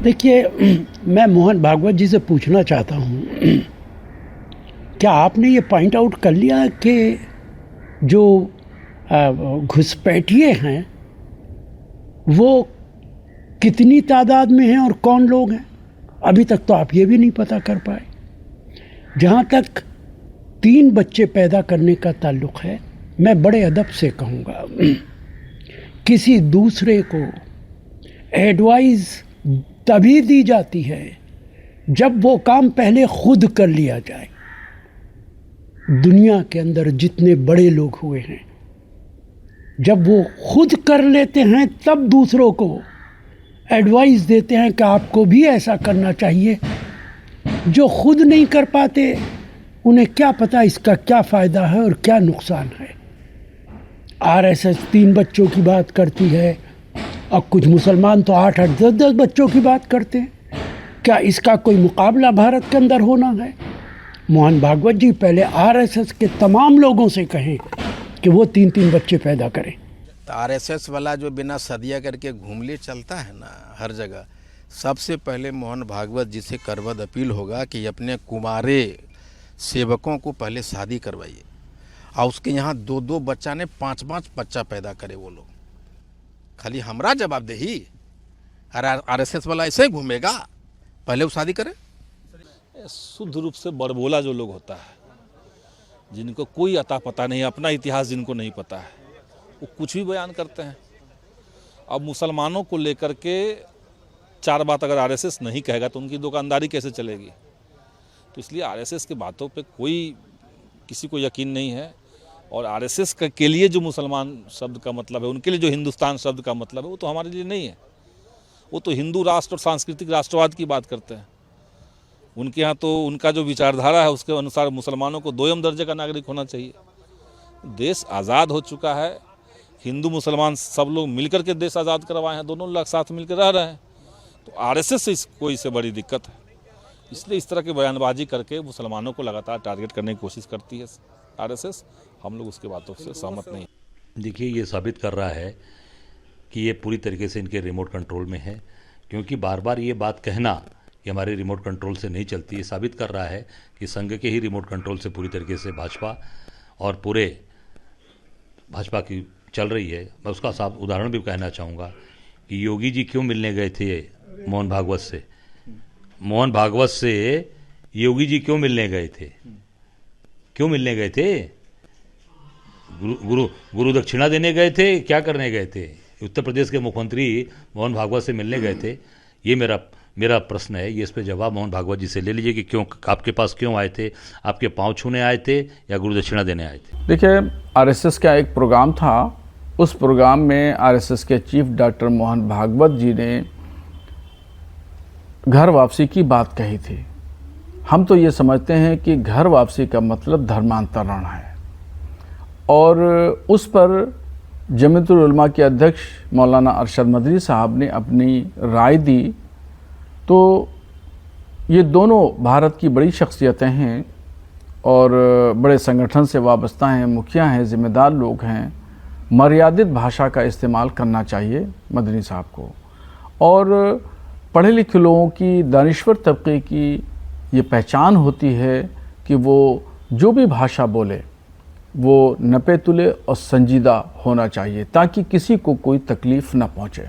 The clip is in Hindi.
देखिए, मैं मोहन भागवत जी से पूछना चाहता हूँ, क्या आपने ये पॉइंट आउट कर लिया कि जो घुसपैठिए हैं वो कितनी तादाद में हैं और कौन लोग हैं? अभी तक तो आप ये भी नहीं पता कर पाए। जहाँ तक 3 बच्चे पैदा करने का ताल्लुक़ है, मैं बड़े अदब से कहूँगा, किसी दूसरे को एडवाइस तभी दी जाती है जब वो काम पहले खुद कर लिया जाए। दुनिया के अंदर जितने बड़े लोग हुए हैं, जब वो खुद कर लेते हैं तब दूसरों को एडवाइस देते हैं कि आपको भी ऐसा करना चाहिए। जो खुद नहीं कर पाते उन्हें क्या पता इसका क्या फ़ायदा है और क्या नुकसान है। आरएसएस 3 बच्चों की बात करती है और कुछ मुसलमान तो 8-8, 10-10 बच्चों की बात करते हैं। क्या इसका कोई मुकाबला भारत के अंदर होना है? मोहन भागवत जी पहले आरएसएस के तमाम लोगों से कहें कि वो 3-3 बच्चे पैदा करें। तो आरएसएस वाला जो बिना सदिया करके घूमले चलता है ना हर जगह, सबसे पहले मोहन भागवत जी से करबद्ध अपील होगा कि अपने कुमारे सेवकों को पहले शादी करवाइए और उसके यहाँ 2-2 बच्चा ने 5-5 बच्चा पैदा करे। वो लोग खाली हमरा जवाबदेही, आरएसएस वाला ऐसे ही घूमेगा? पहले वो शादी करे। शुद्ध रूप से बड़बोला जो लोग होता है, जिनको कोई अता पता नहीं, अपना इतिहास जिनको नहीं पता है, वो कुछ भी बयान करते हैं। अब मुसलमानों को लेकर के 4 बात अगर आरएसएस नहीं कहेगा तो उनकी दुकानदारी कैसे चलेगी? तो इसलिए आरएसएस की बातों पे कोई किसी को यकीन नहीं है। और आरएसएस के लिए जो मुसलमान शब्द का मतलब है, उनके लिए जो हिंदुस्तान शब्द का मतलब है, वो तो हमारे लिए नहीं है। वो तो हिंदू राष्ट्र और सांस्कृतिक राष्ट्रवाद की बात करते हैं। उनके यहाँ तो उनका जो विचारधारा है उसके अनुसार मुसलमानों को 2म दर्जे का नागरिक होना चाहिए। देश आज़ाद हो चुका है, हिंदू मुसलमान सब लोग मिलकर के देश आज़ाद करवाए हैं, दोनों लोग साथ मिलकर रह रहे हैं। तो आरएसएस से कोई इससे बड़ी दिक्कत है। इसलिए इस तरह की बयानबाजी करके मुसलमानों को लगातार टारगेट करने की कोशिश करती है आरएसएस। हम लोग उसके बातों से सहमत नहीं। देखिए, ये साबित कर रहा है कि ये पूरी तरीके से इनके रिमोट कंट्रोल में है, क्योंकि बार बार ये बात कहना कि हमारे रिमोट कंट्रोल से नहीं चलती, ये साबित कर रहा है कि संघ के ही रिमोट कंट्रोल से पूरी तरीके से भाजपा और पूरे भाजपा की चल रही है। मैं उसका साफ उदाहरण भी कहना चाहूँगा कि योगी जी क्यों मिलने गए थे मोहन भागवत से। मोहन भागवत से योगी जी क्यों मिलने गए थे? क्यों मिलने गए थे? गुरु दक्षिणा देने गए थे? क्या करने गए थे? उत्तर प्रदेश के मुख्यमंत्री मोहन भागवत से मिलने गए थे। ये मेरा प्रश्न है, ये इस पर जवाब मोहन भागवत जी से ले लीजिए कि क्यों आपके पास क्यों आए थे? आपके पाँव छूने आए थे या गुरु दक्षिणा देने आए थे? देखिए, आरएसएस का एक प्रोग्राम था। उस प्रोग्राम में आरएसएस के चीफ डॉक्टर मोहन भागवत जी ने घर वापसी की बात कही थी। हम तो ये समझते हैं कि घर वापसी का मतलब धर्मांतरण है, और उस पर जमीयतुल उलमा के अध्यक्ष मौलाना अरशद मदनी साहब ने अपनी राय दी। तो ये दोनों भारत की बड़ी शख्सियतें हैं और बड़े संगठन से वाबस्ता हैं, मुखिया हैं, ज़िम्मेदार लोग हैं। मर्यादित भाषा का इस्तेमाल करना चाहिए मदनी साहब को। और पढ़े लिखे लोगों की, दानिश्वर तबके की ये पहचान होती है कि वो जो भी भाषा बोले वो नपे तुले और संजीदा होना चाहिए, ताकि किसी को कोई तकलीफ़ न पहुँचे।